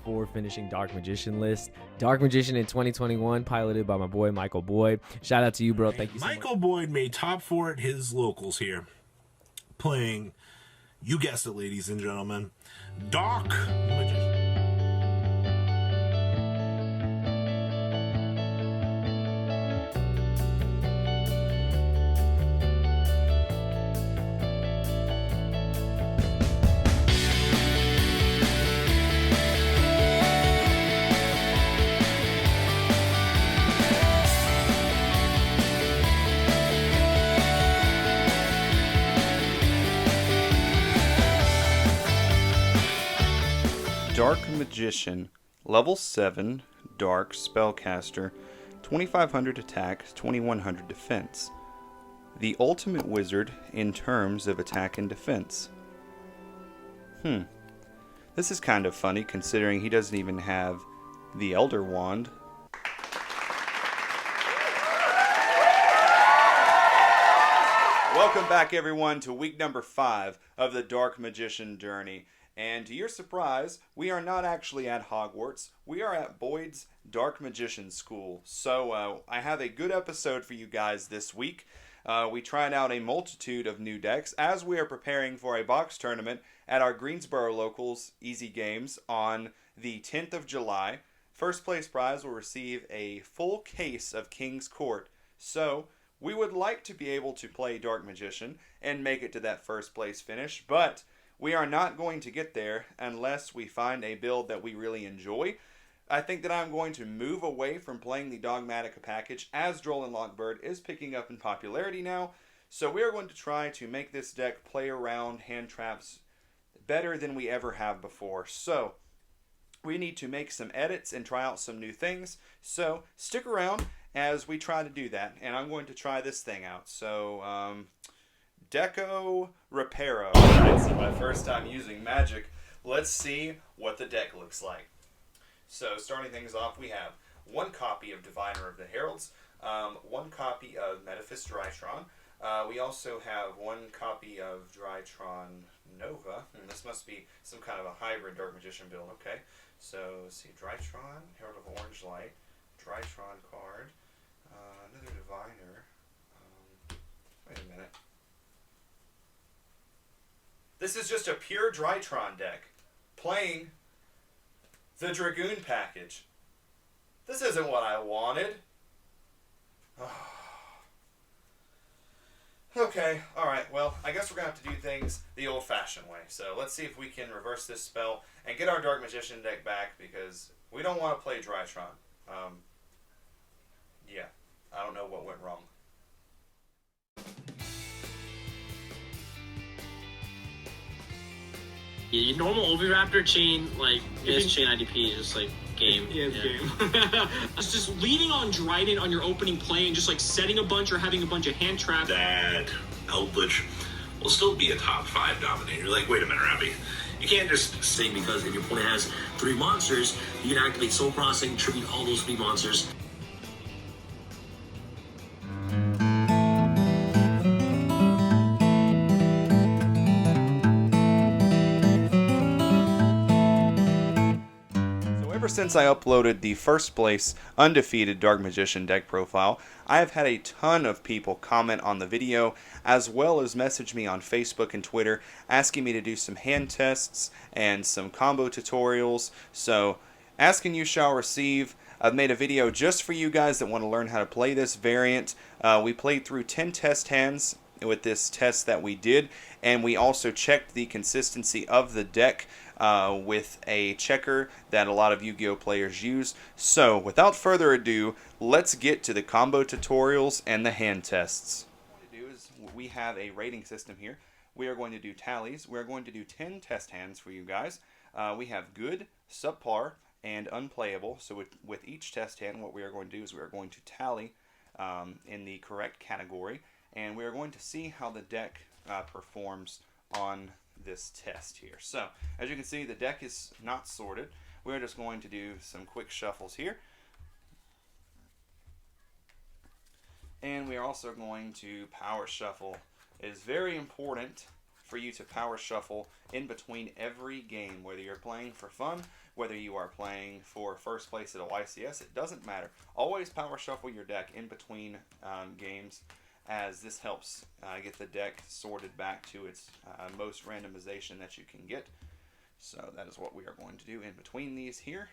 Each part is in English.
4 finishing Dark Magician list. Dark Magician in 2021, piloted by my boy Michael Boyd. Shout out to you, bro. Thank you so much. Michael Boyd made top 4 at his locals here, playing, you guessed it, ladies and gentlemen, Dark Magician. Dark Magician, level 7, Dark Spellcaster, 2500 attack, 2100 defense. The ultimate wizard in terms of attack and defense. This is kind of funny considering he doesn't even have the Elder Wand. Welcome back, everyone, to week number 5 of the Dark Magician journey. And to your surprise, we are not actually at Hogwarts. We are at Boyd's Dark Magician School. So I have a good episode for you guys this week. We tried out a multitude of new decks as we are preparing for a box tournament at our Greensboro locals Easy Games on the 10th of July. First place prize will receive a full case of King's Court. So we would like to be able to play Dark Magician and make it to that first place finish, but we are not going to get there unless we find a build that we really enjoy. I think that I'm going to move away from playing the Dogmatica package as Droll and Lockbird is picking up in popularity now. So we are going to try to make this deck play around hand traps better than we ever have before. So we need to make some edits and try out some new things. So stick around as we try to do that. And I'm going to try this thing out. So, Deco Reparo. Alright, so my first time using Magic. Let's see what the deck looks like. So, starting things off, we have 1 copy of Diviner of the Heralds, 1 copy of Metaphys Drytron. We also have 1 copy of Drytron Nova. This must be some kind of a hybrid Dark Magician build, okay? So, let's see, Drytron, Herald of Orange Light, Drytron card, another Diviner. Wait a minute. This is just a pure Drytron deck, playing the Dragoon package. This isn't what I wanted. Okay, alright, well, I guess we're going to have to do things the old-fashioned way. So let's see if we can reverse this spell and get our Dark Magician deck back, because we don't want to play Drytron. Yeah, I don't know what went wrong. Yeah, your normal Oviraptor chain, like, is chain IDP, just like game. Yeah, game. It's just leading on Dryden on your opening play and just like setting a bunch or having a bunch of hand traps. That Eldritch will still be a top 5 dominator. You're like, wait a minute, Robbie. You can't just say because if your opponent has 3 monsters, you can activate Soul Crossing, tribute all those 3 monsters. Since I uploaded the first place undefeated Dark Magician deck profile, I have had a ton of people comment on the video, as well as message me on Facebook and Twitter asking me to do some hand tests and some combo tutorials. So, asking you shall receive. I've made a video just for you guys that want to learn how to play this variant. We played through 10 test hands with this test that we did, and we also checked the consistency of the deck with a checker that a lot of Yu-Gi-Oh players use. So without further ado, let's get to the combo tutorials and the hand tests. What we're going to do is we have a rating system here. We are going to do tallies. We're going to do 10 test hands for you guys. We have good, subpar, and unplayable. So with each test hand, what we are going to do is we are going to tally in the correct category, and we are going to see how the deck performs on this test here. So, as you can see, the deck is not sorted. We're just going to do some quick shuffles here. And we are also going to power shuffle. It is very important for you to power shuffle in between every game, whether you're playing for fun, whether you are playing for first place at a YCS, it doesn't matter. Always power shuffle your deck in between games, as this helps get the deck sorted back to its most randomization that you can get. So that is what we are going to do in between these here.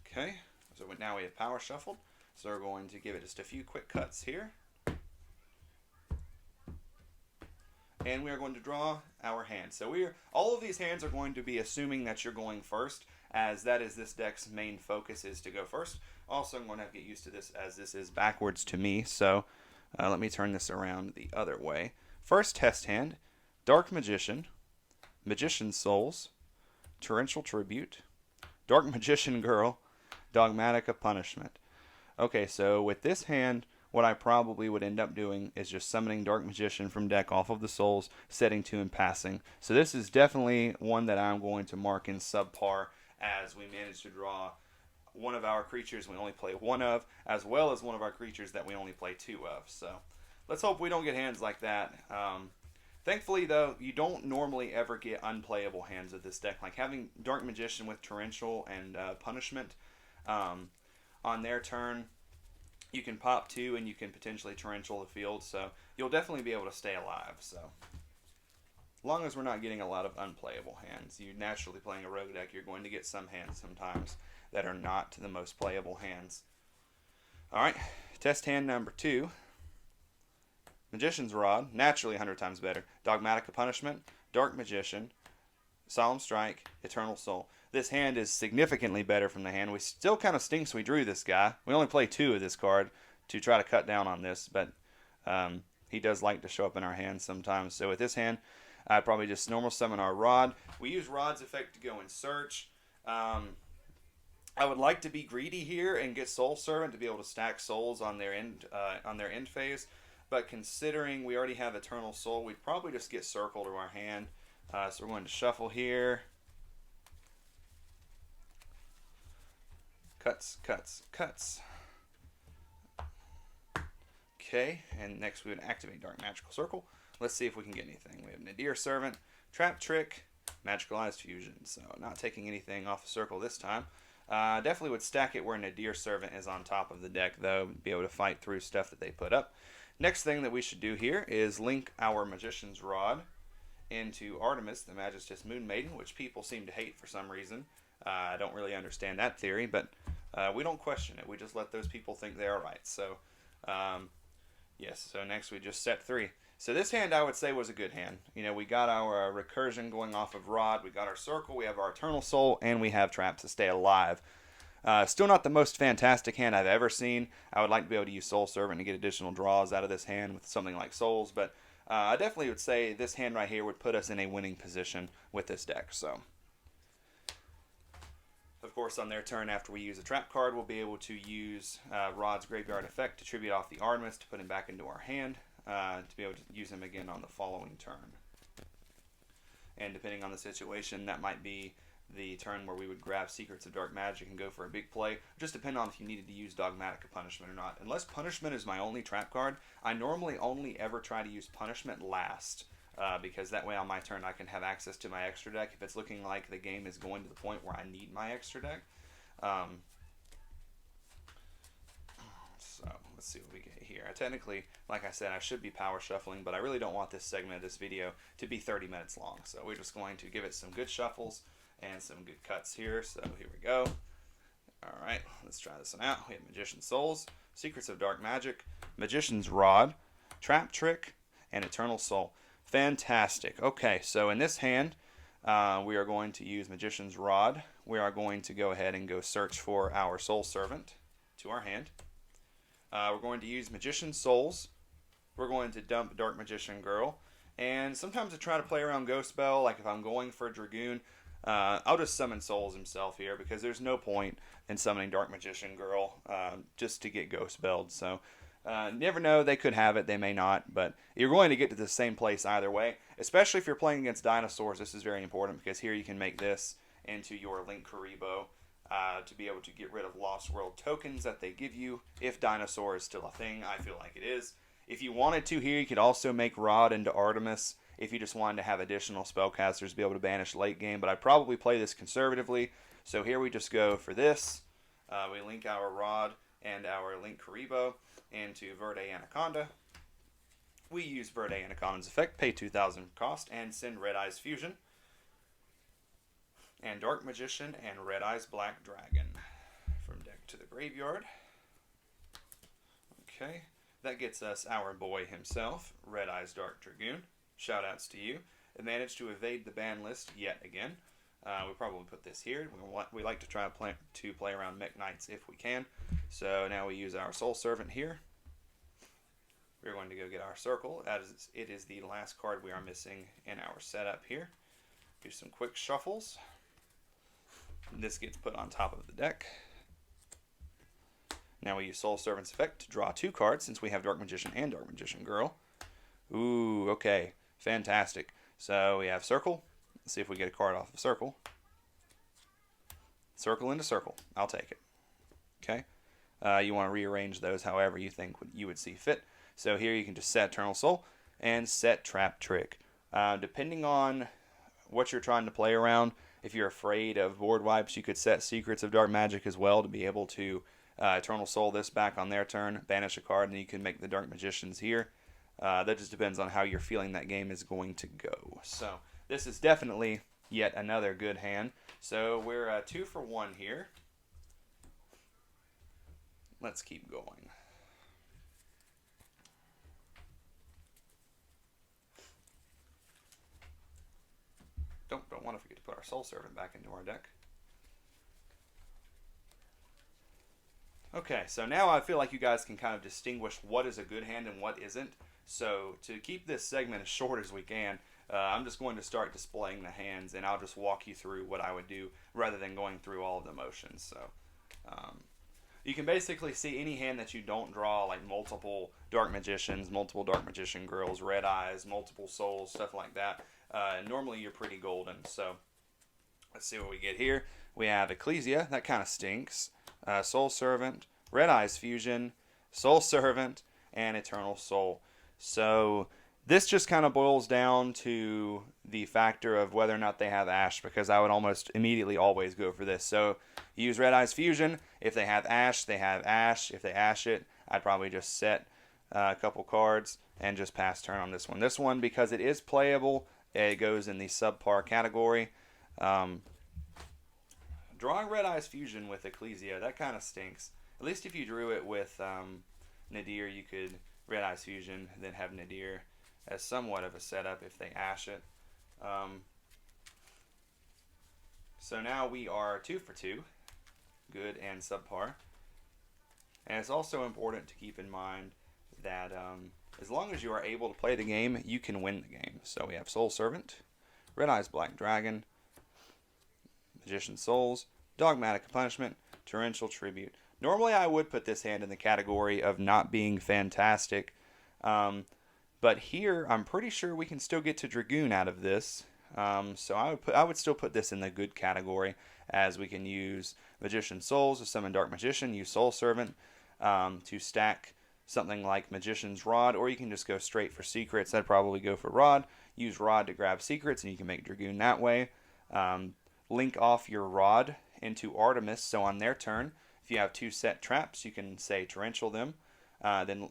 Okay, so now we have power shuffled, so we're going to give it just a few quick cuts here. And we are going to draw our hand. So all of these hands are going to be assuming that you're going first, as that is this deck's main focus, is to go first. Also, I'm going to have to get used to this, as this is backwards to me, so let me turn this around the other way. First test hand, Dark Magician, Magician's Souls, Torrential Tribute, Dark Magician Girl, Dogmatica Punishment. Okay, so with this hand, what I probably would end up doing is just summoning Dark Magician from deck off of the Souls, setting 2 and passing. So this is definitely one that I'm going to mark in subpar, as we managed to draw one of our creatures we only play 1 of, as well as one of our creatures that we only play 2 of. So let's hope we don't get hands like that. Thankfully, though, you don't normally ever get unplayable hands with this deck. Like having Dark Magician with Torrential and Punishment on their turn, you can pop 2 and you can potentially Torrential the field, so you'll definitely be able to stay alive. So as long as we're not getting a lot of unplayable hands, you're naturally playing a rogue deck, you're going to get some hands sometimes that are not the most playable hands. Alright, test hand number 2. Magician's Rod, naturally 100 times better. Dogmatica Punishment, Dark Magician, Solemn Strike, Eternal Soul. This hand is significantly better from the hand. We still kind of stinks we drew this guy. We only play 2 of this card to try to cut down on this, but he does like to show up in our hands sometimes. So with this hand, I'd probably just normal summon our Rod. We use Rod's effect to go and search. I would like to be greedy here and get Soul Servant to be able to stack souls on their end phase, but considering we already have Eternal Soul, we'd probably just get Circle to our hand. So we're going to shuffle here. Cuts, cuts, cuts. Okay, and next we would activate Dark Magical Circle. Let's see if we can get anything. We have Nadir Servant, Trap Trick, Magicalized Fusion. So not taking anything off the circle this time. Definitely would stack it where Nadir Servant is on top of the deck, though. Be able to fight through stuff that they put up. Next thing that we should do here is link our Magician's Rod into Artemis, the Magistess Moon Maiden, which people seem to hate for some reason. I don't really understand that theory, but we don't question it. We just let those people think they are right. So, yes, so next we just set 3. So this hand, I would say, was a good hand. You know, we got our recursion going off of Rod, we got our Circle, we have our Eternal Soul, and we have Traps to stay alive. Still not the most fantastic hand I've ever seen. I would like to be able to use Soul Servant to get additional draws out of this hand with something like Souls, but I definitely would say this hand right here would put us in a winning position with this deck. So, of course, on their turn, after we use a trap card, we'll be able to use Rod's Graveyard Effect to tribute off the Artemis to put him back into our hand, to be able to use him again on the following turn. And depending on the situation, that might be the turn where we would grab Secrets of Dark Magic and go for a big play. Just depend on if you needed to use Dogmatica Punishment or not. Unless Punishment is my only trap card, I normally only ever try to use Punishment last, because that way on my turn I can have access to my extra deck if it's looking like the game is going to the point where I need my extra deck. So let's see what we get here. Technically, like I said, I should be power shuffling, but I really don't want this segment of this video to be 30 minutes long. So we're just going to give it some good shuffles and some good cuts here. So here we go. Alright, let's try this one out. We have Magician's Souls, Secrets of Dark Magic, Magician's Rod, Trap Trick, and Eternal Soul. Fantastic. Okay, so in this hand, we are going to use Magician's Rod. We are going to go ahead and go search for our Soul Servant to our hand. We're going to use Magician's Souls. We're going to dump Dark Magician Girl. And sometimes I try to play around Ghost Bell, like if I'm going for a Dragoon, I'll just summon Souls himself here, because there's no point in summoning Dark Magician Girl just to get Ghost Belled. So, never know, they could have it, they may not, but you're going to get to the same place either way, especially if you're playing against dinosaurs. This is very important, because here you can make this into your Link Karibo to be able to get rid of Lost World tokens that they give you, if Dinosaur is still a thing. I feel like it is. If you wanted to here, you could also make Rod into Artemis if you just wanted to have additional spellcasters be able to banish late game, but I'd probably play this conservatively. So here we just go for this. We link our Rod and our Link Karibo into Verde Anaconda. We use Verde Anaconda's effect, pay 2,000 cost, and send Red Eyes Fusion. And Dark Magician and Red Eyes Black Dragon from deck to the graveyard. Okay, that gets us our boy himself, Red Eyes Dark Dragoon. Shoutouts to you. It managed to evade the ban list yet again. We'll probably put this here. We like to try to play around Mech Knights if we can. So now we use our Soul Servant here. We're going to go get our Circle, as it is the last card we are missing in our setup here. Do some quick shuffles. This gets put on top of the deck. Now we use Soul Servant's effect to draw 2 cards, since we have Dark Magician and Dark Magician Girl. Ooh, okay. Fantastic. So we have Circle. Let's see if we get a card off of Circle. Circle into Circle. I'll take it. Okay. You want to rearrange those however you think you would see fit. So here you can just set Eternal Soul and set Trap Trick. Depending on what you're trying to play around, if you're afraid of board wipes, you could set Secrets of Dark Magic as well to be able to Eternal Soul this back on their turn, banish a card, and you can make the Dark Magicians here. That just depends on how you're feeling that game is going to go. So this is definitely yet another good hand. So we're 2 for 1 here. Let's keep going. Don't want to forget to put our Soul Servant back into our deck. Okay, so now I feel like you guys can kind of distinguish what is a good hand and what isn't. So to keep this segment as short as we can, I'm just going to start displaying the hands, and I'll just walk you through what I would do rather than going through all of the motions. So you can basically see any hand that you don't draw, like multiple Dark Magicians, multiple Dark Magician Girls, Red Eyes, multiple Souls, stuff like that. Normally you're pretty golden. So let's see what we get here. We have Ecclesia, that kind of stinks. Soul Servant, Red Eyes Fusion, Soul Servant, and Eternal Soul. So this just kind of boils down to the factor of whether or not they have Ash, because I would almost immediately always go for this. So use Red Eyes Fusion. If they have Ash, they have Ash. If they Ash it, I'd probably just set a couple cards and just pass turn on this one. This one, because it is playable, it goes in the subpar category. Drawing Red Eyes Fusion with Ecclesia, that kind of stinks. At least if you drew it with Nadir, you could Red Eyes Fusion, then have Nadir as somewhat of a setup if they Ash it. So now we are 2 for 2, good and subpar. And it's also important to keep in mind that as long as you are able to play the game, you can win the game. So we have Soul Servant, Red Eyes Black Dragon, Magician Souls, Dogmatic Punishment, Torrential Tribute. Normally I would put this hand in the category of not being fantastic, but here I'm pretty sure we can still get to Dragoon out of this. So I would still put this in the good category, as we can use Magician Souls to summon Dark Magician, use Soul Servant to stack something like Magician's Rod, or you can just go straight for Secrets. I'd probably go for Rod, use Rod to grab Secrets, and you can make Dragoon that way. Link off your Rod into Artemis, so on their turn, if you have 2 set traps, you can say Torrential them, then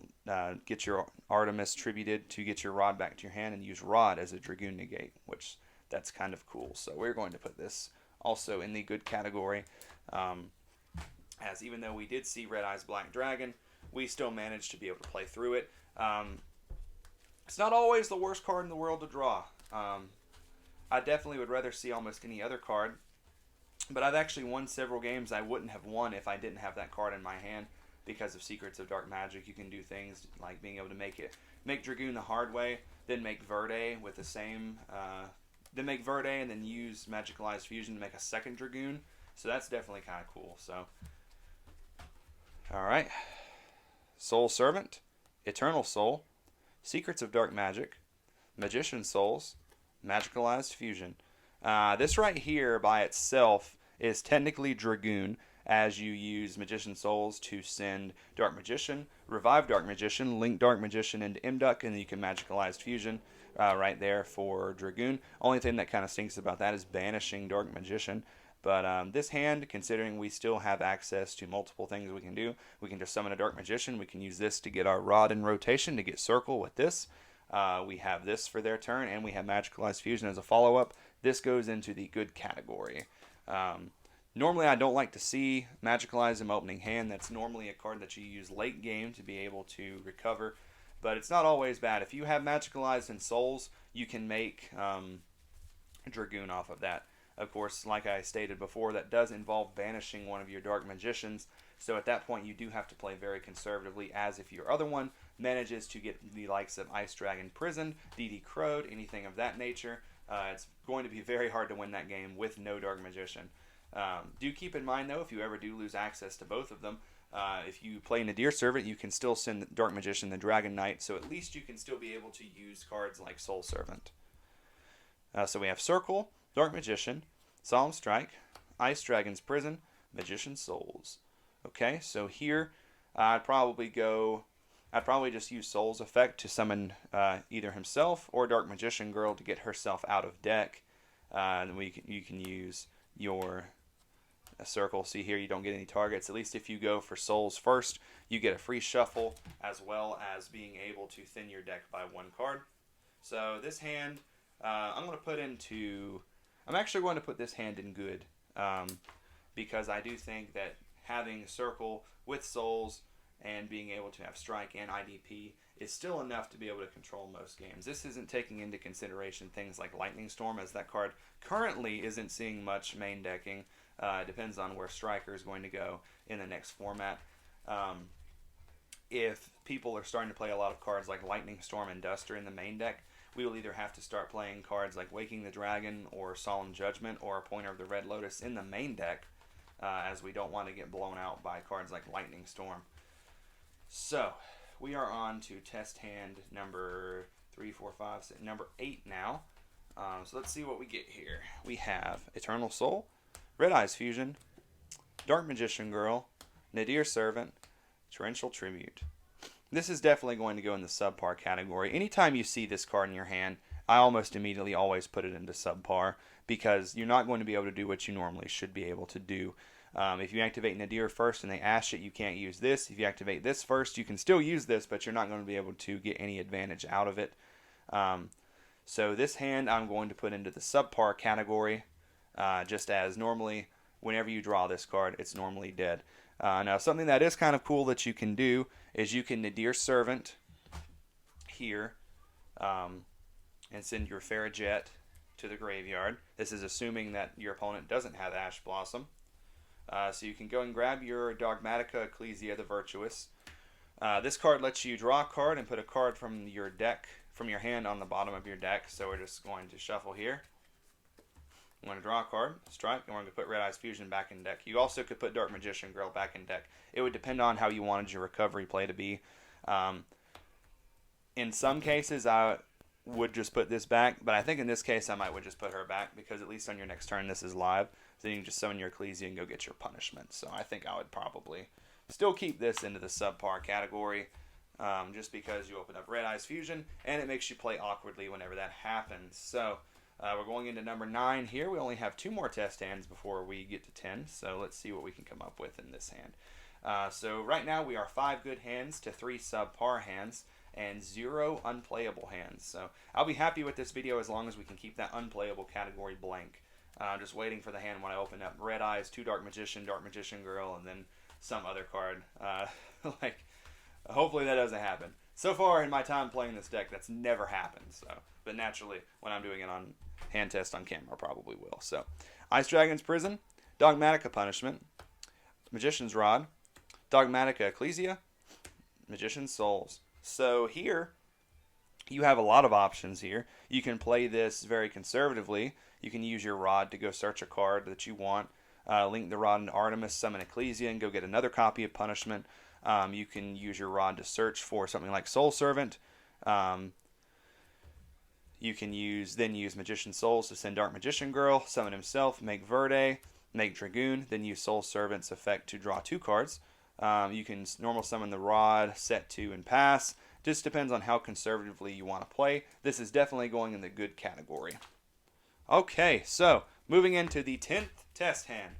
get your Artemis tributed to get your Rod back to your hand, and use Rod as a Dragoon negate, which that's kind of cool. So we're going to put this also in the good category, as even though we did see Red Eyes Black Dragon, we still managed to be able to play through it. It's not always the worst card in the world to draw. I definitely would rather see almost any other card, but I've actually won several games I wouldn't have won if I didn't have that card in my hand because of Secrets of Dark Magic. You can do things like being able to make Dragoon the hard way, then make Verde with the same, then make Verde and then use Magicalized Fusion to make a second Dragoon. So that's definitely kind of cool. So, alright. Soul Servant, Eternal Soul, Secrets of Dark Magic, Magician Souls, Magicalized Fusion. This right here by itself is technically Dragoon, as you use Magician Souls to send Dark Magician, revive Dark Magician, link Dark Magician into Imduck, and then you can Magicalized Fusion right there for Dragoon. Only thing that kind of stinks about that is banishing Dark Magician. But this hand, considering we still have access to multiple things we can do, we can just summon a Dark Magician. We can use this to get our Rod in rotation to get Circle with this. We have this for their turn, and we have Magicalized Fusion as a follow-up. This goes into the good category. Normally, I don't like to see Magicalize in my opening hand. That's normally a card that you use late game to be able to recover. But it's not always bad. If you have Magicalized in Souls, you can make Dragoon off of that. Of course, like I stated before, that does involve banishing one of your Dark Magicians. So at that point, you do have to play very conservatively, as if your other one manages to get the likes of Ice Dragon Prison, DD Crowed, anything of that nature. It's going to be very hard to win that game with no Dark Magician. Do keep in mind, though, if you ever do lose access to both of them, if you play Nadir Servant, you can still send Dark Magician the Dragon Knight, so at least you can still be able to use cards like Soul Servant. So we have Circle, Dark Magician, Solemn Strike, Ice Dragon's Prison, Magician Souls. Okay, so here I'd probably just use Soul's Effect to summon either himself or Dark Magician Girl to get herself out of deck. And you can use your Circle. See here, you don't get any targets. At least if you go for Souls first, you get a free shuffle as well as being able to thin your deck by one card. So this hand, I'm actually going to put this hand in good, because I do think that having Circle with Souls and being able to have Strike and IDP is still enough to be able to control most games. This isn't taking into consideration things like Lightning Storm, as that card currently isn't seeing much main decking. It depends on where Striker is going to go in the next format. If people are starting to play a lot of cards like Lightning Storm and Duster in the main deck, we will either have to start playing cards like Waking the Dragon or Solemn Judgment or Pointer of the Red Lotus in the main deck, as we don't want to get blown out by cards like Lightning Storm. So, we are on to test hand number 8 now. So let's see what we get here. We have Eternal Soul, Red Eyes Fusion, Dark Magician Girl, Nadir Servant, Torrential Tribute. This is definitely going to go in the subpar category. Anytime you see this card in your hand, I almost immediately always put it into subpar, because you're not going to be able to do what you normally should be able to do. If you activate Nadir first and they ash it, you can't use this. If you activate this first, you can still use this, but you're not going to be able to get any advantage out of it. So this hand I'm going to put into the subpar category, just as normally whenever you draw this card, it's normally dead. Now something that is kind of cool that you can do is you can Nadir Servant here and send your Farrajet to the graveyard. This is assuming that your opponent doesn't have Ash Blossom. So you can go and grab your Dogmatica Ecclesia the Virtuous. This card lets you draw a card and put a card from your deck, from your hand, on the bottom of your deck. So we're just going to shuffle here. I'm going to draw a card, strike, and we're going to put Red Eyes Fusion back in deck. You also could put Dark Magician Girl back in deck. It would depend on how you wanted your recovery play to be. In some cases, I would just put this back, but I think in this case I would just put her back, because at least on your next turn this is live. So you can just summon your Ecclesia and go get your punishment. So I think I would probably still keep this into the subpar category, just because you open up Red Eyes Fusion and it makes you play awkwardly whenever that happens. So we're going into number 9 here. We only have 2 more test hands before we get to 10. So let's see what we can come up with in this hand. So right now we are 5 good hands to 3 subpar hands and 0 unplayable hands. So I'll be happy with this video as long as we can keep that unplayable category blank. Just waiting for the hand when I open up Red Eyes, 2 Dark Magician Girl, and then some other card. Hopefully that doesn't happen. So far in my time playing this deck, that's never happened. So, but naturally, when I'm doing it on hand test on camera, I probably will. So, Ice Dragon's Prison, Dogmatica Punishment, Magician's Rod, Dogmatica Ecclesia, Magician's Souls. So here, you have a lot of options here. You can play this very conservatively. You can use your Rod to go search a card that you want. Link the Rod into Artemis, summon Ecclesia, and go get another copy of Punishment. You can use your Rod to search for something like Soul Servant. You can use Magician Souls to send Dark Magician Girl, summon himself, make Verde. make Dragoon, then use Soul Servant's effect to draw 2 cards. You can normal summon the Rod, set 2, and pass. Just depends on how conservatively you want to play. This is definitely going in the good category. Okay, so moving into the 10th test hand.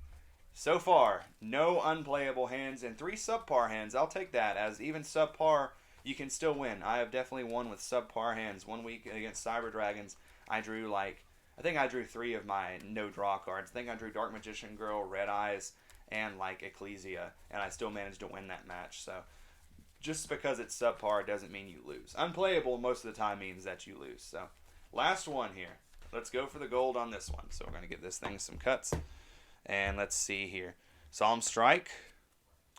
So far, no unplayable hands and 3 subpar hands. I'll take that, as even subpar, you can still win. I have definitely won with subpar hands. One week against Cyber Dragons, I think I drew 3 of my no-draw cards. I think I drew Dark Magician Girl, Red Eyes, and Ecclesia, and I still managed to win that match. So just because it's subpar doesn't mean you lose. Unplayable most of the time means that you lose. So last one here. Let's go for the gold on this one. So we're going to give this thing some cuts. And let's see here. Solemn Strike.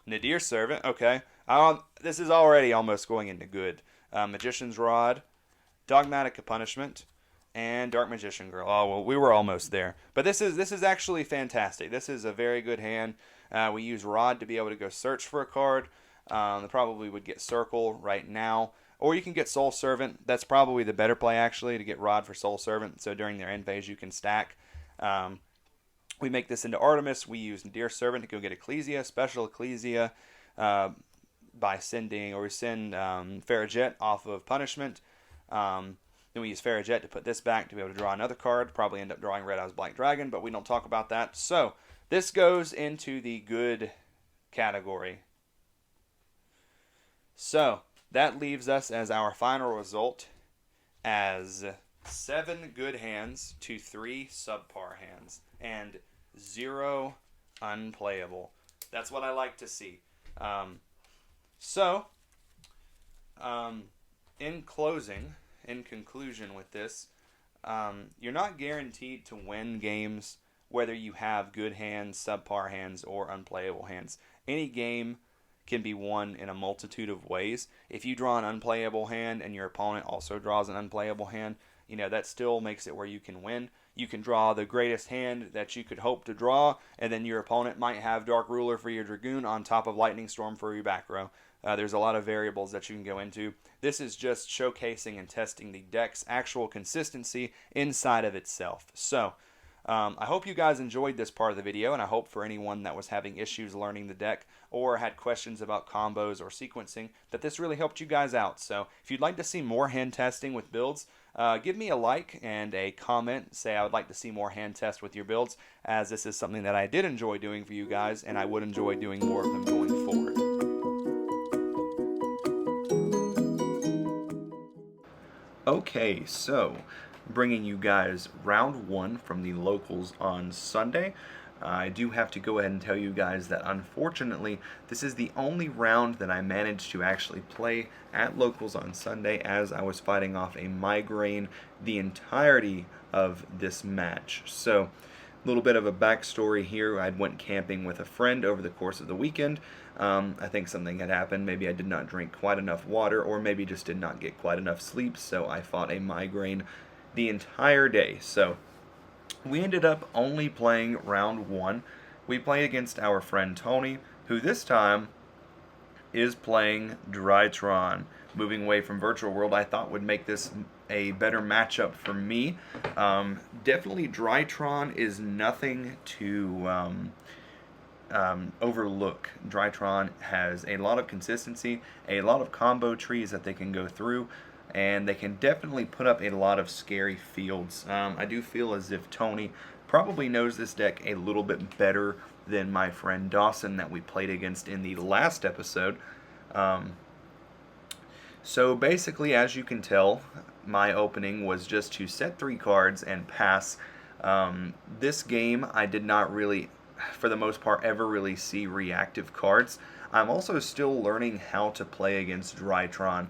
Nadir Servant. Okay. This is already almost going into good. Magician's Rod. Dogmatic Punishment. And Dark Magician Girl. Oh, well, we were almost there. But this is actually fantastic. This is a very good hand. We use Rod to be able to go search for a card. Probably would get Circle right now. Or you can get Soul Servant. That's probably the better play, actually, to get Rod for Soul Servant. So during their end phase, you can stack. We make this into Artemis. We use Nadir Servant to go get Ecclesia, Special Ecclesia, by sending, or we send Farrajet off of Punishment. Then we use Farrajet to put this back to be able to draw another card. Probably end up drawing Red Eyes Black Dragon, but we don't talk about that. So this goes into the good category. So that leaves us as our final result as 7 good hands to 3 subpar hands and 0 unplayable. That's what I like to see. In closing, in conclusion with this, you're not guaranteed to win games whether you have good hands, subpar hands, or unplayable hands. Any game can be won in a multitude of ways. If you draw an unplayable hand and your opponent also draws an unplayable hand, that still makes it where you can win. You can draw the greatest hand that you could hope to draw, and then your opponent might have Dark Ruler for your Dragoon on top of Lightning Storm for your back row. There's a lot of variables that you can go into. This is just showcasing and testing the deck's actual consistency inside of itself. So, I hope you guys enjoyed this part of the video, and I hope for anyone that was having issues learning the deck or had questions about combos or sequencing that this really helped you guys out. So if you'd like to see more hand testing with builds, give me a like and a comment. Say I would like to see more hand tests with your builds, as this is something that I did enjoy doing for you guys, and I would enjoy doing more of them going forward. Okay, so bringing you guys round 1 from the locals on Sunday. I do have to go ahead and tell you guys that unfortunately this is the only round that I managed to actually play at locals on Sunday, as I was fighting off a migraine the entirety of this match. So a little bit of a backstory here. I went camping with a friend over the course of the weekend. I think something had happened. Maybe I did not drink quite enough water, or maybe just did not get quite enough sleep, so I fought a migraine the entire day. So we ended up only playing round 1. We played against our friend Tony, who this time is playing Drytron. Moving away from Virtual World, I thought would make this a better matchup for me. Definitely Drytron is nothing to overlook. Drytron has a lot of consistency, a lot of combo trees that they can go through, and they can definitely put up a lot of scary fields. I do feel as if Tony probably knows this deck a little bit better than my friend Dawson that we played against in the last episode. So basically, as you can tell, my opening was just to set 3 cards and pass. This game, I did not really, for the most part, ever really see reactive cards. I'm also still learning how to play against Drytron.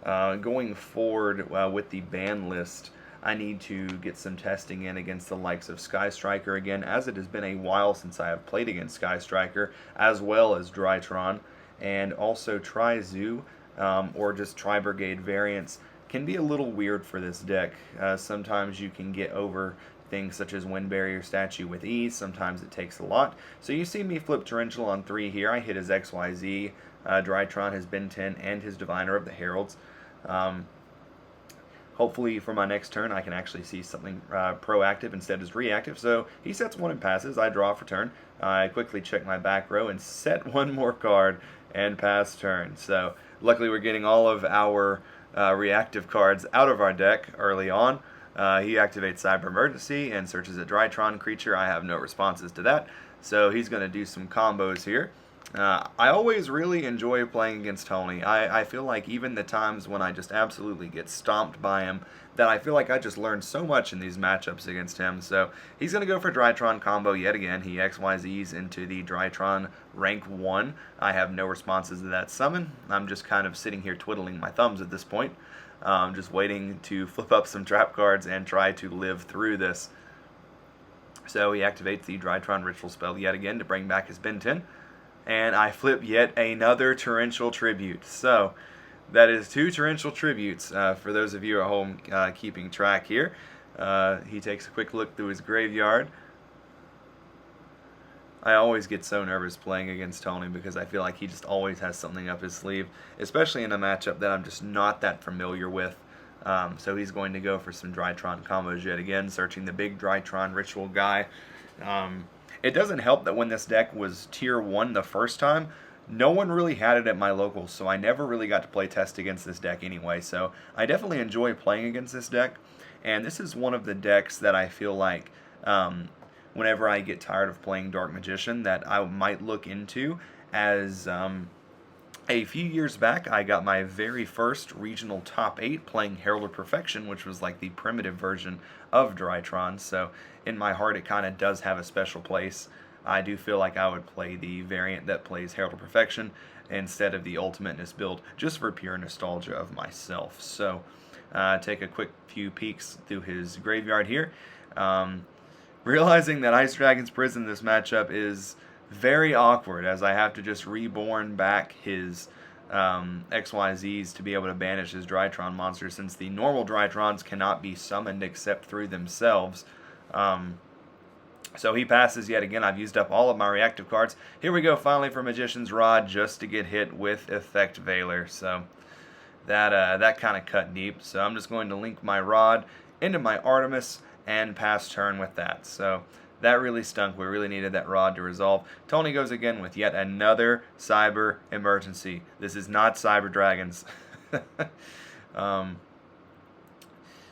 Going forward with the ban list, I need to get some testing in against the likes of Sky Striker again, as it has been a while since I have played against Sky Striker, as well as Drytron, and also Tri-Zoo, or just Tri-Brigade variants can be a little weird for this deck. Sometimes you can get over things such as Wind Barrier Statue with ease, sometimes it takes a lot. So you see me flip Torrential on 3 here. I hit his XYZ, Drytron, his Ben 10, and his Diviner of the Heralds. hopefully for my next turn I can actually see something proactive instead of reactive. So he sets one and passes. I draw for turn. I quickly check my back row and set one more card and pass turn. So luckily we're getting all of our reactive cards out of our deck early on. He activates Cyber Emergency and searches a Drytron creature. I have no responses to that, so he's going to do some combos here. I always really enjoy playing against Tony. I feel like even the times when I just absolutely get stomped by him, that I feel like I just learned so much in these matchups against him. So he's going to go for Drytron combo yet again. He XYZs into the Drytron rank 1. I have no responses to that summon. I'm just kind of sitting here twiddling my thumbs at this point. Just waiting to flip up some trap cards and try to live through this. So he activates the Drytron Ritual spell yet again to bring back his Ben 10. And I flip yet another Torrential Tribute. So that is 2 Torrential Tributes for those of you at home keeping track here. He takes a quick look through his graveyard. I always get so nervous playing against Tony because I feel like he just always has something up his sleeve, especially in a matchup that I'm just not that familiar with. So he's going to go for some Drytron combos yet again, searching the big Drytron Ritual guy. It doesn't help that when this deck was tier 1 the first time, no one really had it at my locals, so I never really got to play test against this deck anyway. So I definitely enjoy playing against this deck, and this is one of the decks that I feel like whenever I get tired of playing Dark Magician that I might look into, as a few years back I got my very first regional top 8 playing Herald of Perfection, which was like the primitive version of Drytron. So in my heart it kind of does have a special place. I do feel like I would play the variant that plays Herald of Perfection instead of the Ultimateness build, just for pure nostalgia of myself. So take a quick few peeks through his graveyard here. Realizing that Ice Dragon's Prison this matchup is very awkward, as I have to just reborn back his XYZs to be able to banish his Drytron monster, since the normal Drytrons cannot be summoned except through themselves. So he passes yet again. I've used up all of my reactive cards. Here we go finally for Magician's Rod, just to get hit with Effect Veiler. So that kind of cut deep. So I'm just going to link my Rod into my Artemis and pass turn with that. So that really stunk. We really needed that Rod to resolve. Tony goes again with yet another Cyber Emergency. This is not Cyber Dragons.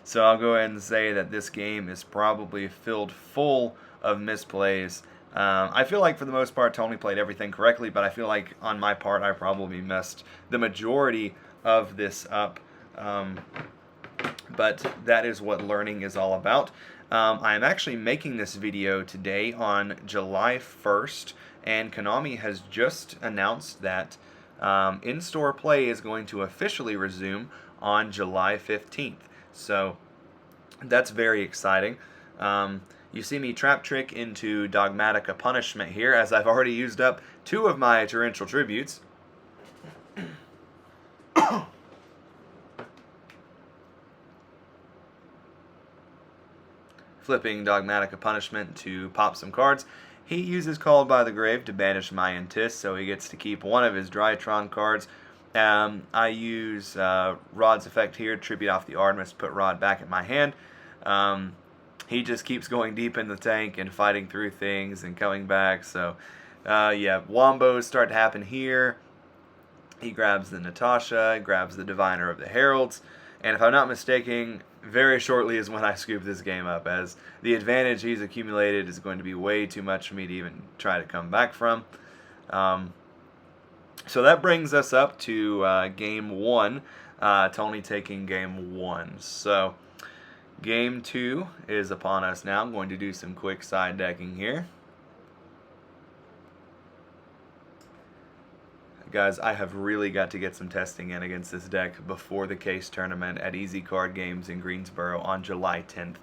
So I'll go ahead and say that this game is probably filled full of misplays. I feel like for the most part Tony played everything correctly, but I feel like on my part I probably messed the majority of this up. But that is what learning is all about. I am actually making this video today on July 1st, and Konami has just announced that in-store play is going to officially resume on July 15th. So that's very exciting. You see me trap trick into Dogmatica Punishment here, as I've already used up 2 of my Torrential Tributes. Flipping Dogmatica Punishment to pop some cards. He uses Called by the Grave to banish my Intis, so he gets to keep one of his Drytron cards. I use Rod's effect here, tribute off the Artemis, put Rod back in my hand. He just keeps going deep in the tank and fighting through things and coming back. So yeah, wombos start to happen here. He grabs the Natasha, grabs the Diviner of the Heralds, and if I'm not mistaken, very shortly is when I scoop this game up, as the advantage he's accumulated is going to be way too much for me to even try to come back from. So that brings us up to Game 1, Tony taking Game 1. So Game 2 is upon us now. I'm going to do some quick side decking here. Guys, I have really got to get some testing in against this deck before the case tournament at Easy Card Games in Greensboro on July 10th,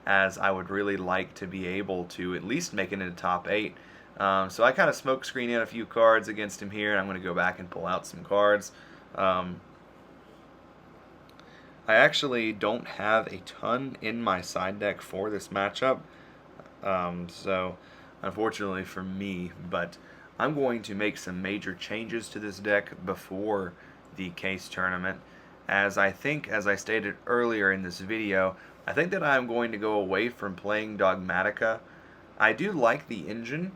as I would really like to be able to at least make it into top 8. So I kind of smoke screen in a few cards against him here, and I'm going to go back and pull out some cards. I actually don't have a ton in my side deck for this matchup, so unfortunately for me, but I'm going to make some major changes to this deck before the case tournament, as I think, as I stated earlier in this video, I think that I'm going to go away from playing Dogmatica. I do like the engine.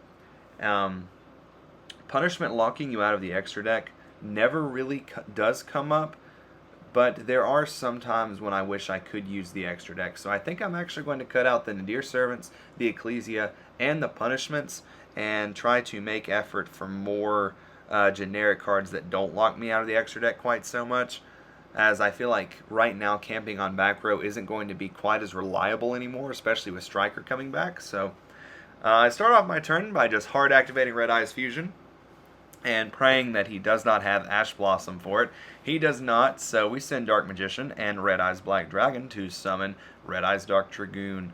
Punishment locking you out of the extra deck never really does come up, but there are some times when I wish I could use the extra deck. So I think I'm actually going to cut out the Nadir Servants, the Ecclesia, and the Punishments, and try to make effort for more generic cards that don't lock me out of the extra deck quite so much, as I feel like right now camping on back row isn't going to be quite as reliable anymore, especially with Striker coming back. So I start off my turn by just hard activating Red Eyes Fusion and praying that he does not have Ash Blossom for it. He does not, so we send Dark Magician and Red Eyes Black Dragon to summon Red Eyes Dark Dragoon.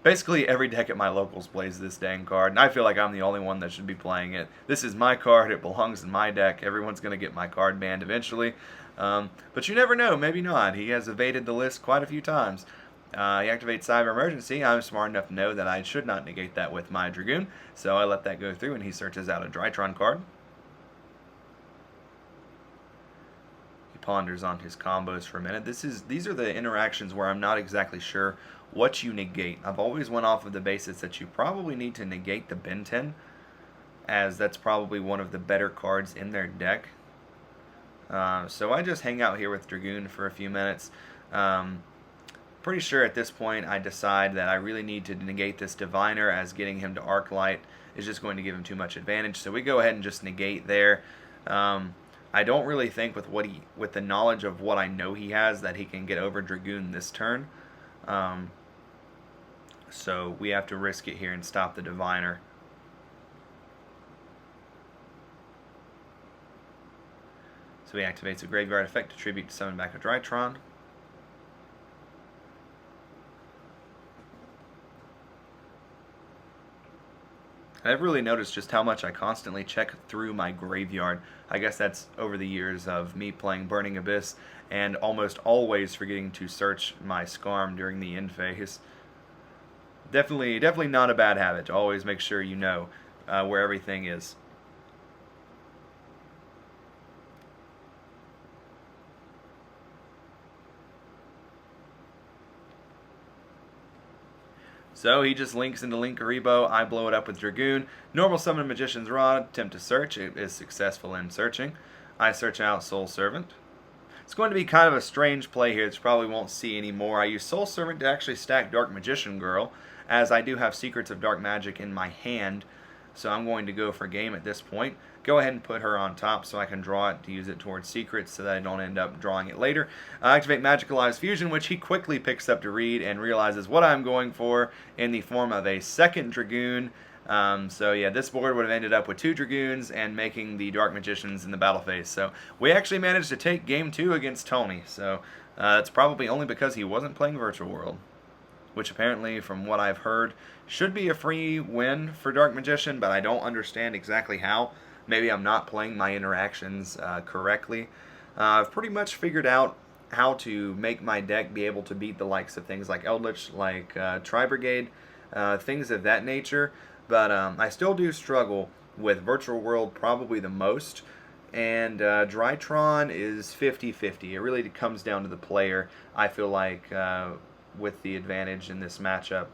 Basically, every deck at my locals plays this dang card, and I feel like I'm the only one that should be playing it. This is my card, it belongs in my deck. Everyone's going to get my card banned eventually. But you never know, maybe not. He has evaded the list quite a few times. He activates Cyber Emergency. I'm smart enough to know that I should not negate that with my Dragoon, so I let that go through, and he searches out a Drytron card. He ponders on his combos for a minute. These are the interactions where I'm not exactly sure what you negate. I've always went off of the basis that you probably need to negate the Ben 10, as that's probably one of the better cards in their deck. So I just hang out here with Dragoon for a few minutes. Pretty sure at this point I decide that I really need to negate this Diviner, as getting him to Arc Light is just going to give him too much advantage. So we go ahead and just negate there. I don't really think with the knowledge of what I know he has, that he can get over Dragoon this turn. So we have to risk it here and stop the Diviner. So he activates a Graveyard Effect to tribute to summon back a Drytron. I've really noticed just how much I constantly check through my graveyard. I guess that's over the years of me playing Burning Abyss and almost always forgetting to search my Scarm during the end phase. Definitely not a bad habit to always make sure you know where everything is. So he just links into Linkaribo. I blow it up with Dragoon. Normal summon Magician's Rod. Attempt to search. It is successful in searching. I search out Soul Servant. It's going to be kind of a strange play here that you probably won't see anymore. I use Soul Servant to actually stack Dark Magician Girl, as I do have Secrets of Dark Magic in my hand. So I'm going to go for game at this point. Go ahead and put her on top so I can draw it to use it towards Secrets so that I don't end up drawing it later. Activate Magical Eyes Fusion, which he quickly picks up to read and realizes what I'm going for in the form of a second Dragoon. So yeah, this board would have ended up with 2 Dragoons and making the Dark Magicians in the battle phase. So we actually managed to take game 2 against Tony. So it's probably only because he wasn't playing Virtual World, which apparently, from what I've heard, should be a free win for Dark Magician, but I don't understand exactly how. Maybe I'm not playing my interactions correctly. I've pretty much figured out how to make my deck be able to beat the likes of things like Eldritch, like Tri-Brigade, things of that nature. But I still do struggle with Virtual World probably the most. And Drytron is 50-50. It really comes down to the player, I feel like, with the advantage in this matchup.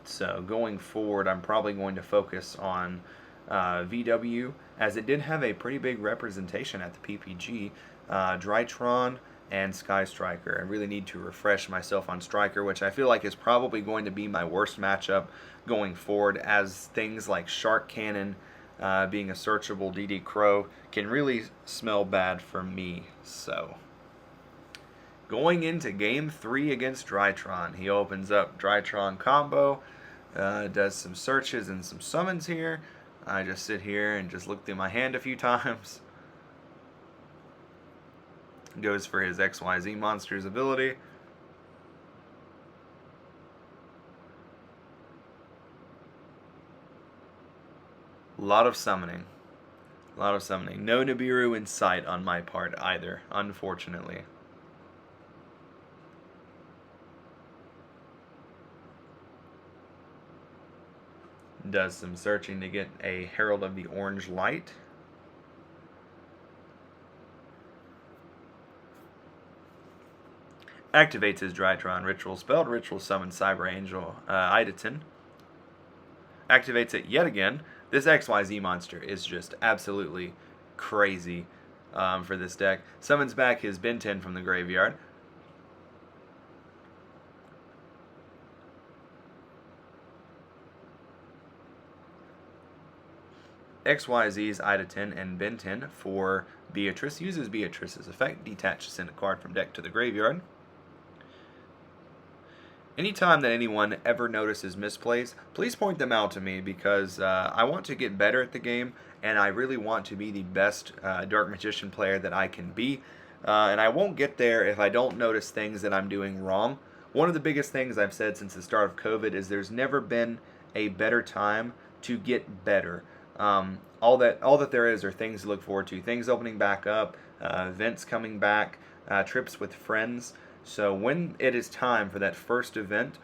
So going forward, I'm probably going to focus on VW, as it did have a pretty big representation at the PPG. Drytron and Sky Striker. I really need to refresh myself on Striker, which I feel like is probably going to be my worst matchup going forward, as things like Shark Cannon being a searchable DD Crow can really smell bad for me. So going into game 3 against Drytron, he opens up Drytron combo, does some searches and some summons here. I just sit here and just look through my hand a few times. Goes for his XYZ Monsters ability. A lot of summoning. A lot of summoning. No Nibiru in sight on my part either, unfortunately. Does some searching to get a Herald of the Orange Light. activates his Drytron ritual spell to ritual summon Cyber Angel Idaten. Activates it yet again. This XYZ monster is just absolutely crazy for this deck. Summons back his Ben 10 from the graveyard. XYZ's Ida 10 and Ben 10 for Beatrice. Uses Beatrice's effect. Detach to send a card from deck to the graveyard. Anytime that anyone ever notices misplays, please point them out to me, because I want to get better at the game, and I really want to be the best Dark Magician player that I can be. And I won't get there if I don't notice things that I'm doing wrong. One of the biggest things I've said since the start of COVID is there's never been a better time to get better. All that there is are things to look forward to. Things opening back up, events coming back, trips with friends. So when it is time for that first event,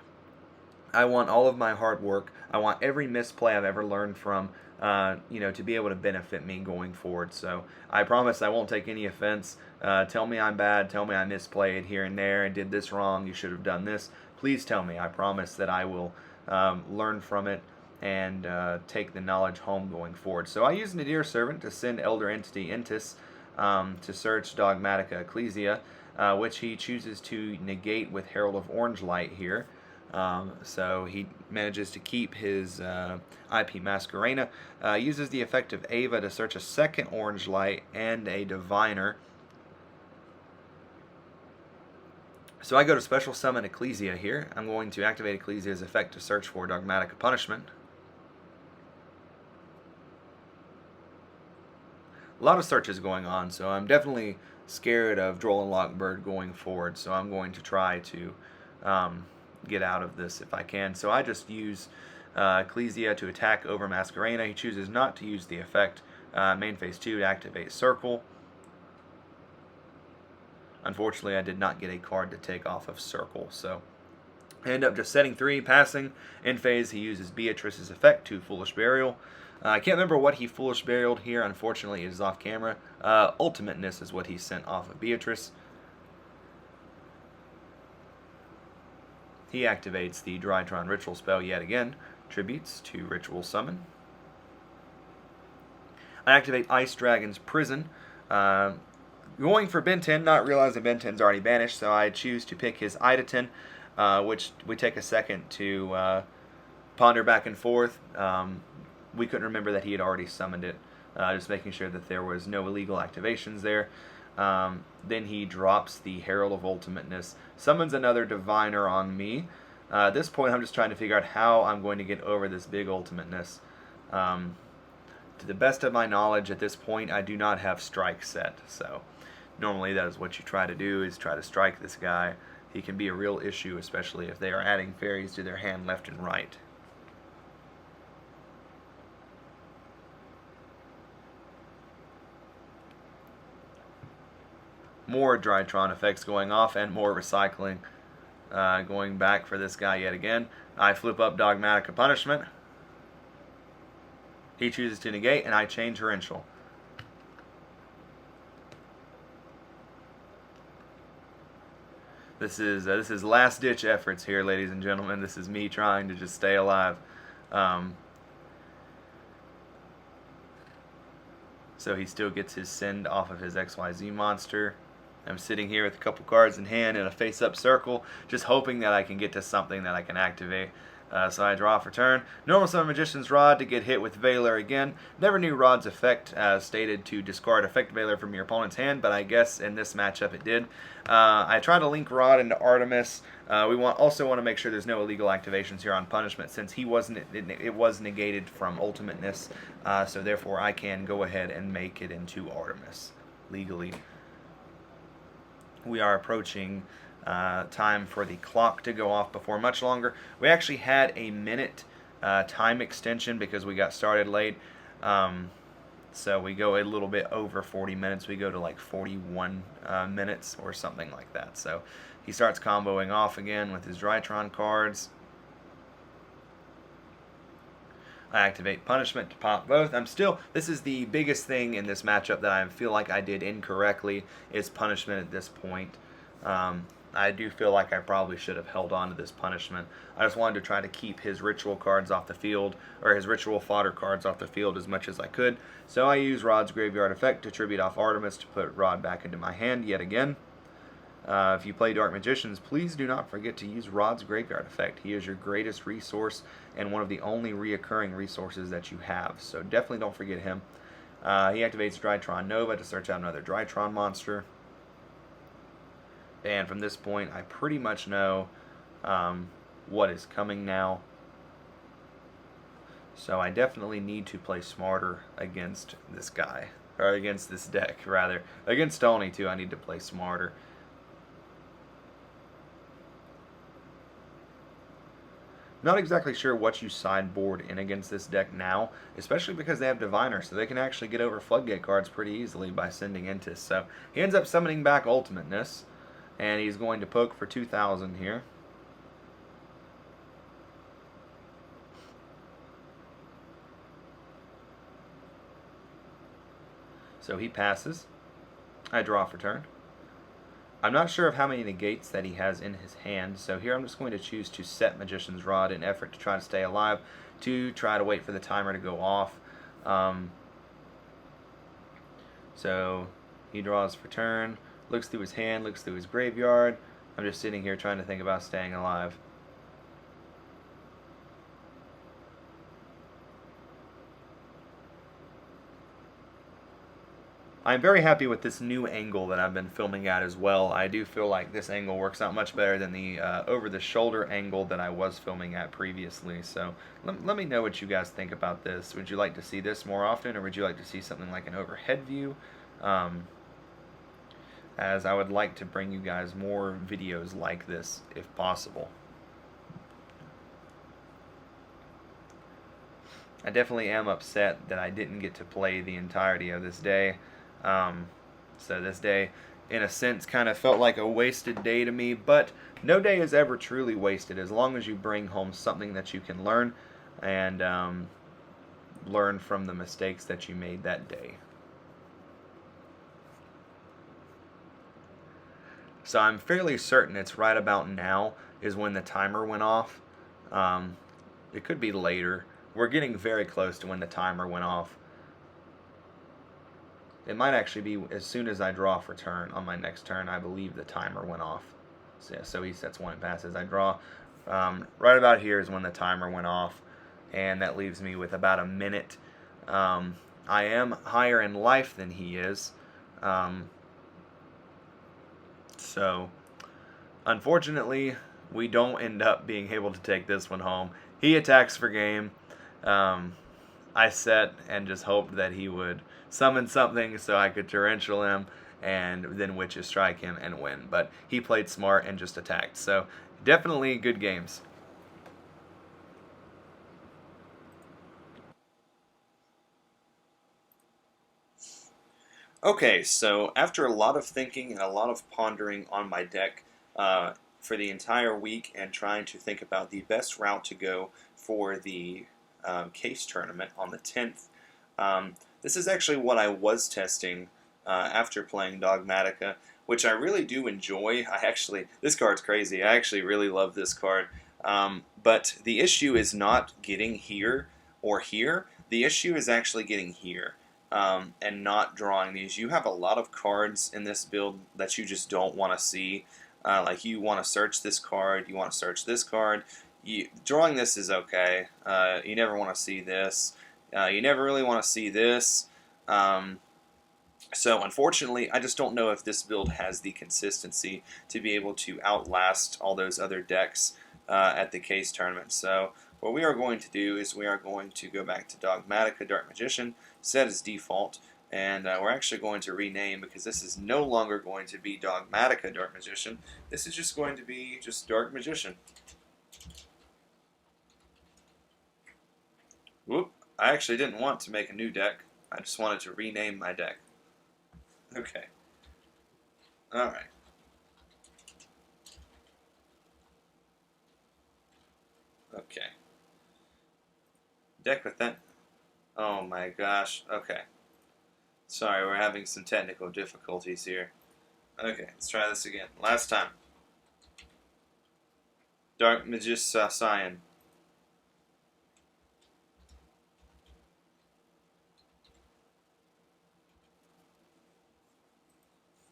I want all of my hard work. I want every misplay I've ever learned from, to be able to benefit me going forward. So I promise I won't take any offense. Tell me I'm bad. Tell me I misplayed here and there and did this wrong. You should have done this. Please tell me. I promise that I will learn from it and take the knowledge home going forward. So I use Nadir Servant to send Elder Entity Entis to search Dogmatica Ecclesia, which he chooses to negate with Herald of Orange Light here. So he manages to keep his IP Masquerena, uses the effect of Ava to search a second Orange Light and a Diviner. So I go to Special Summon Ecclesia here. I'm going to activate Ecclesia's effect to search for Dogmatica Punishment. A lot of searches going on, so I'm definitely scared of Droll and Lockbird going forward, so I'm going to try to get out of this if I can. So I just use Ecclesia to attack over Masquerena. He chooses not to use the effect. Main phase 2 to activate Circle. Unfortunately, I did not get a card to take off of Circle, so I end up just setting 3, passing. In phase, he uses Beatrice's effect to Foolish Burial. I can't remember what he Foolish Burialed here. Unfortunately, it is off camera. Ultimateness is what he sent off of Beatrice. He activates the Drytron Ritual spell yet again. Tributes to Ritual Summon. I activate Ice Dragon's Prison. Going for Ben 10, not realizing Ben 10's already banished, so I choose to pick his Idaten, which we take a second to ponder back and forth. We couldn't remember that he had already summoned it, just making sure that there was no illegal activations there. Then he drops the Herald of Ultimateness, summons another Diviner on me. At this point, I'm just trying to figure out how I'm going to get over this big Ultimateness. To the best of my knowledge, at this point, I do not have Strike set, so normally that is what you try to do, is try to strike this guy. He can be a real issue, especially if they are adding fairies to their hand left and right. More Drytron effects going off and more recycling going back for this guy yet again. I flip up Dogmatica Punishment. He chooses to negate, and I change Torrential. This is last ditch efforts here, ladies and gentlemen. This is me trying to just stay alive. So he still gets his send off of his XYZ monster. I'm sitting here with a couple cards in hand in a face-up circle, just hoping that I can get to something that I can activate. So I draw for turn. Normal Summon Magician's Rod to get hit with Valor again. Never knew Rod's effect stated to discard Effect Valor from your opponent's hand, but I guess in this matchup it did. I try to link Rod into Artemis. We also want to make sure there's no illegal activations here on Punishment, since it was negated from Ultimateness, so therefore I can go ahead and make it into Artemis legally. We are approaching time for the clock to go off before much longer. We actually had a minute time extension because we got started late. So we go a little bit over 40 minutes. We go to like 41 minutes or something like that. So he starts comboing off again with his Drytron cards. I activate Punishment to pop both. This is the biggest thing in this matchup that I feel like I did incorrectly, is Punishment at this point. I do feel like I probably should have held on to this punishment. I just wanted to try to keep his ritual cards off the field, or his ritual fodder cards off the field as much as I could. So I used Rod's Graveyard Effect to tribute off Artemis to put Rod back into my hand yet again. If you play Dark Magicians, please do not forget to use Rod's Graveyard Effect. He is your greatest resource and one of the only reoccurring resources that you have. So definitely don't forget him. He activates Drytron Nova to search out another Drytron monster. And from this point, I pretty much know what is coming now. So I definitely need to play smarter against this guy. Or against this deck, rather. Against Tony, too, I need to play smarter. Not exactly sure what you sideboard in against this deck now, especially because they have Diviner, so they can actually get over Floodgate cards pretty easily by sending Intis. So he ends up summoning back Ultimateness. And he's going to poke for 2,000 here. So he passes. I draw for turn. I'm not sure of how many negates that he has in his hand, so here I'm just going to choose to set Magician's Rod in effort to try to stay alive, to try to wait for the timer to go off. So he draws for turn. Looks through his hand, looks through his graveyard. I'm just sitting here trying to think about staying alive. I'm very happy with this new angle that I've been filming at as well. I do feel like this angle works out much better than the over-the-shoulder angle that I was filming at previously. So let me know what you guys think about this. Would you like to see this more often, or would you like to see something like an overhead view? As I would like to bring you guys more videos like this if possible. I definitely am upset that I didn't get to play the entirety of this day. So this day, in a sense, kind of felt like a wasted day to me, but no day is ever truly wasted as long as you bring home something that you can learn and learn from the mistakes that you made that day. So I'm fairly certain it's right about now is when the timer went off. It could be later. We're getting very close to when the timer went off. It might actually be as soon as I draw for turn. On my next turn, I believe the timer went off. So, yeah, so he sets one and passes. I draw. Right about here is when the timer went off. And that leaves me with about a minute. I am higher in life than he is. So, unfortunately, we don't end up being able to take this one home. He attacks for game. I set and just hoped that he would summon something so I could torrential him and then Witches Strike him and win. But he played smart and just attacked. So, definitely good games. Okay, so after a lot of thinking and a lot of pondering on my deck for the entire week and trying to think about the best route to go for the case tournament on the 10th, this is actually what I was testing after playing Dogmatica, which I really do enjoy. This card's crazy. I actually really love this card. But the issue is not getting here or here. The issue is actually getting here. And not drawing these. You have a lot of cards in this build that you just don't want to see. Like you want to search this card, you want to search this card. Drawing this is okay. You never want to see this. You never really want to see this. So unfortunately, I just don't know if this build has the consistency to be able to outlast all those other decks at the case tournament. So what we are going to do is we are going to go back to Dogmatica Dark Magician, set as default, and we're actually going to rename because this is no longer going to be Dogmatica Dark Magician. This is just going to be just Dark Magician. Whoop, I actually didn't want to make a new deck. I just wanted to rename my deck. Okay. Alright. Okay. Deck with that. Oh my gosh. Okay. Sorry, we're having some technical difficulties here. Okay, let's try this again. Last time. Dark Magician.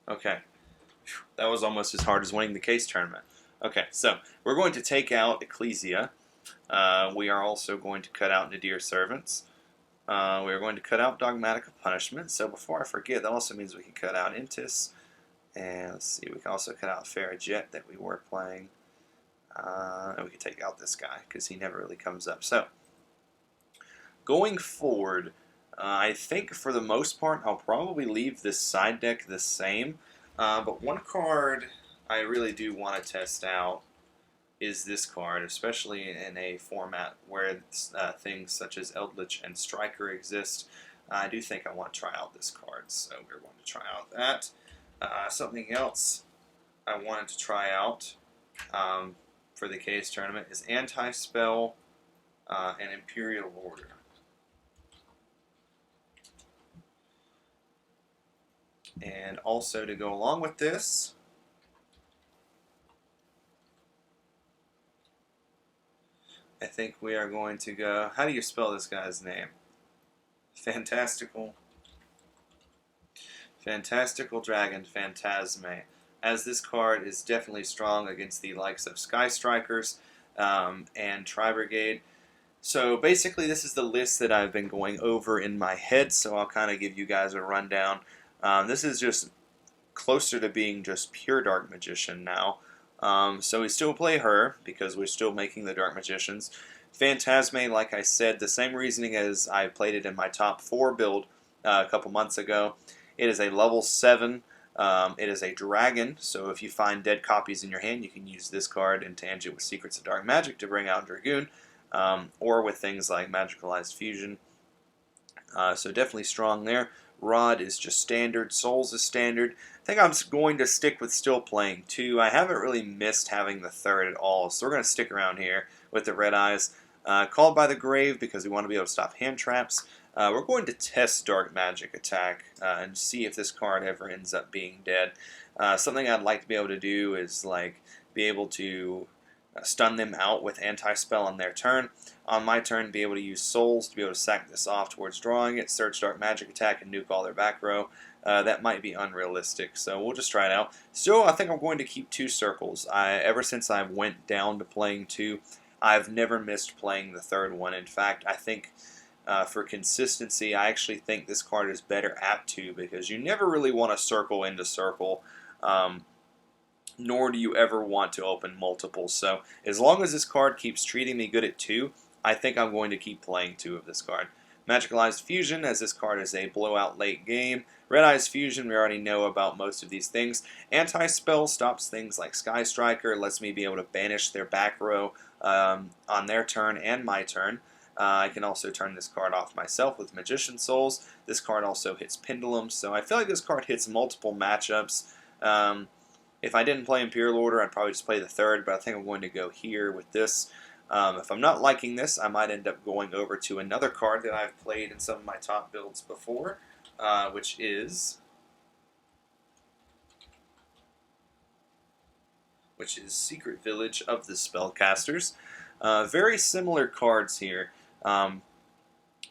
Okay. That was almost as hard as winning the case tournament. Okay, so we're going to take out Ecclesia. We are also going to cut out Nadir Servants. We are going to cut out Dogmatic of Punishment. So before I forget, that also means we can cut out Intis. And let's see, we can also cut out Farrajet that we were playing. And we can take out this guy because he never really comes up. So, going forward, I think for the most part, I'll probably leave this side deck the same. But one card I really do want to test out is this card, especially in a format where things such as Eldritch and Striker exist. I do think I want to try out this card, so we're going to try out that. Something else I wanted to try out for the case tournament is Anti-Spell and Imperial Order. And also to go along with this, I think we are going to go, how do you spell this guy's name? Fantastical Dragon Phantasme, as this card is definitely strong against the likes of Sky Strikers and Tri-Brigade. So basically this is the list that I've been going over in my head, so I'll kind of give you guys a rundown. This is just closer to being just pure Dark Magician now. So we still play her, because we're still making the Dark Magicians. Phantasme, like I said, the same reasoning as I played it in my top 4 build a couple months ago. It is a level 7. It is a dragon, so if you find dead copies in your hand, you can use this card in tangent with Secrets of Dark Magic to bring out Dragoon, or with things like Magicalized Fusion. So definitely strong there. Rod is just standard. Souls is standard. I think I'm going to stick with still playing 2. I haven't really missed having the 3rd at all, so we're going to stick around here with the Red Eyes. Called by the Grave because we want to be able to stop hand traps. We're going to test Dark Magic Attack and see if this card ever ends up being dead. Something I'd like to be able to do is like be able to stun them out with Anti-Spell on their turn. On my turn, be able to use Souls to be able to sack this off towards drawing it, search Dark Magic Attack, and nuke all their back row. That might be unrealistic, so we'll just try it out. Still, I think I'm going to keep 2 circles. Ever since I went down to playing 2, I've never missed playing the 3rd one. In fact, I think for consistency, I actually think this card is better at 2 because you never really want to circle into circle. Nor do you ever want to open multiples. So as long as this card keeps treating me good at 2, I think I'm going to keep playing 2 of this card. Magicalized Fusion, as this card is a blowout late game. Red Eyes Fusion, we already know about most of these things. Anti-Spell stops things like Sky Striker, lets me be able to banish their back row on their turn and my turn. I can also turn this card off myself with Magician Souls. This card also hits Pendulum, so I feel like this card hits multiple matchups. If I didn't play Imperial Order, I'd probably just play the 3rd, but I think I'm going to go here with this. If I'm not liking this, I might end up going over to another card that I've played in some of my top builds before, which is Secret Village of the Spellcasters. Very similar cards here.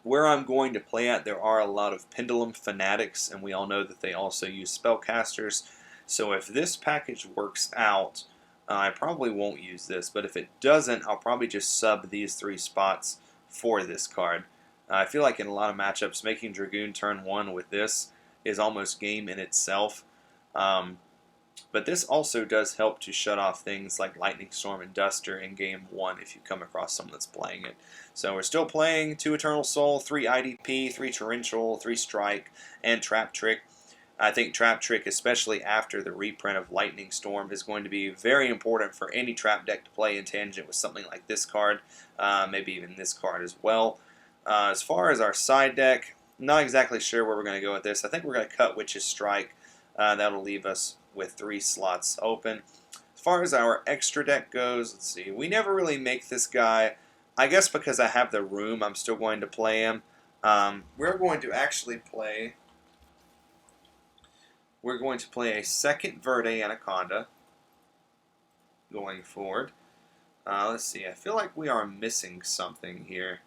Where I'm going to play at, there are a lot of Pendulum Fanatics, and we all know that they also use Spellcasters. So if this package works out, I probably won't use this, but if it doesn't, I'll probably just sub these 3 spots for this card. I feel like in a lot of matchups, making Dragoon turn 1 with this is almost game in itself. But this also does help to shut off things like Lightning Storm and Duster in game 1 if you come across someone that's playing it. So we're still playing 2 Eternal Soul, 3 IDP, 3 Torrential, 3 Strike, and Trap Trick. I think Trap Trick, especially after the reprint of Lightning Storm, is going to be very important for any trap deck to play in tangent with something like this card, maybe even this card as well. As far as our side deck, not exactly sure where we're going to go with this. I think we're going to cut Witch's Strike. That'll leave us with 3 slots open. As far as our extra deck goes, let's see. We never really make this guy. I guess because I have the room, I'm still going to play him. We're going to actually play... We're going to play a second Verde Anaconda going forward. Let's see. I feel like we are missing something here.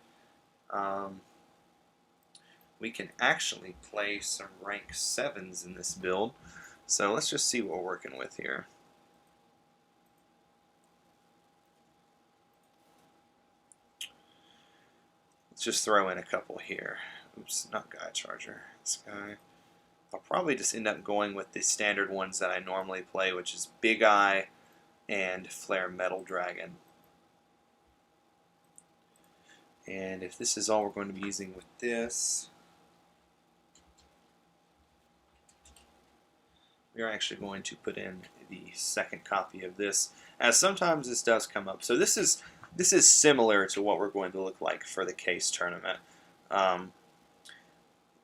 We can actually play some rank 7s in this build. So let's just see what we're working with here. Let's just throw in a couple here. Oops, not Guy Charger. This guy. I'll probably just end up going with the standard ones that I normally play, which is Big Eye and Flare Metal Dragon. And if this is all we're going to be using with this, we are actually going to put in the second copy of this, as sometimes this does come up. So this is similar to what we're going to look like for the case tournament.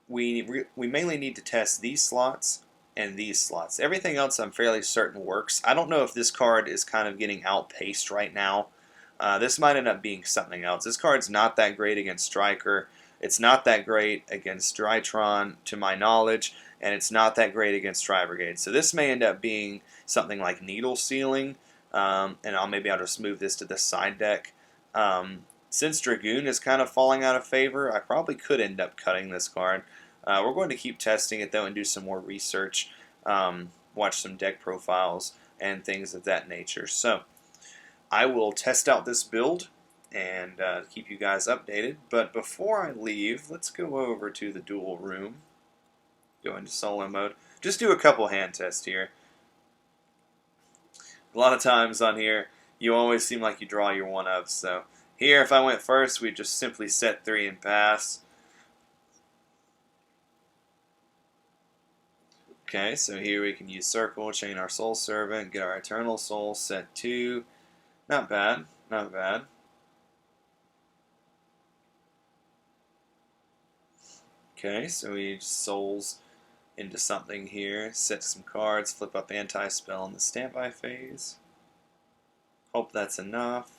We mainly need to test these slots and these slots. Everything else I'm fairly certain works. I don't know if this card is kind of getting outpaced right now. This might end up being something else. This card's not that great against Striker. It's not that great against Drytron, to my knowledge, and it's not that great against Tri-Brigade. So this may end up being something like Needle Sealing, and maybe I'll just move this to the side deck. Since Dragoon is kind of falling out of favor, I probably could end up cutting this card. We're going to keep testing it, though, and do some more research, watch some deck profiles, and things of that nature. So I will test out this build and keep you guys updated. But before I leave, let's go over to the duel room. Go into solo mode. Just do a couple hand tests here. A lot of times on here, you always seem like you draw your one-ups. So here, if I went first, we'd just simply set 3 and pass. Okay, so here we can use Circle, chain our Soul Servant, get our Eternal Soul, set 2. Not bad, not bad. Okay, so we souls into something here, set some cards, flip up Anti-Spell in the standby phase. Hope that's enough.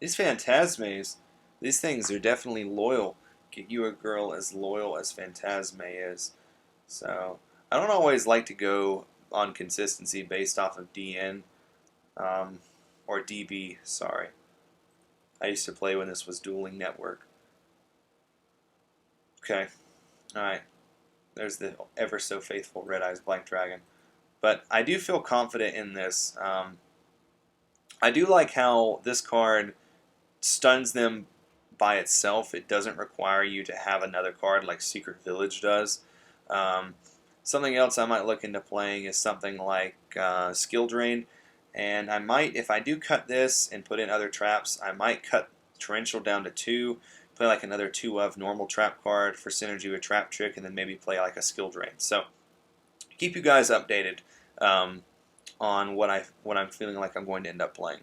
These Phantasmes, these things are definitely loyal. Get you a girl as loyal as Phantasme is. So, I don't always like to go on consistency based off of DN, or DB, sorry. I used to play when this was Dueling Network. Okay, alright. There's the ever so faithful Red Eyes Black Dragon. But I do feel confident in this. I do like how this card stuns them by itself. It doesn't require you to have another card like Secret Village does. Something else I might look into playing is something like Skill Drain. And I might, if I do cut this and put in other traps, I might cut Torrential down to 2, play like another 2 of normal trap card for synergy with Trap Trick, and then maybe play like a Skill Drain. So keep you guys updated on what I'm feeling like I'm going to end up playing.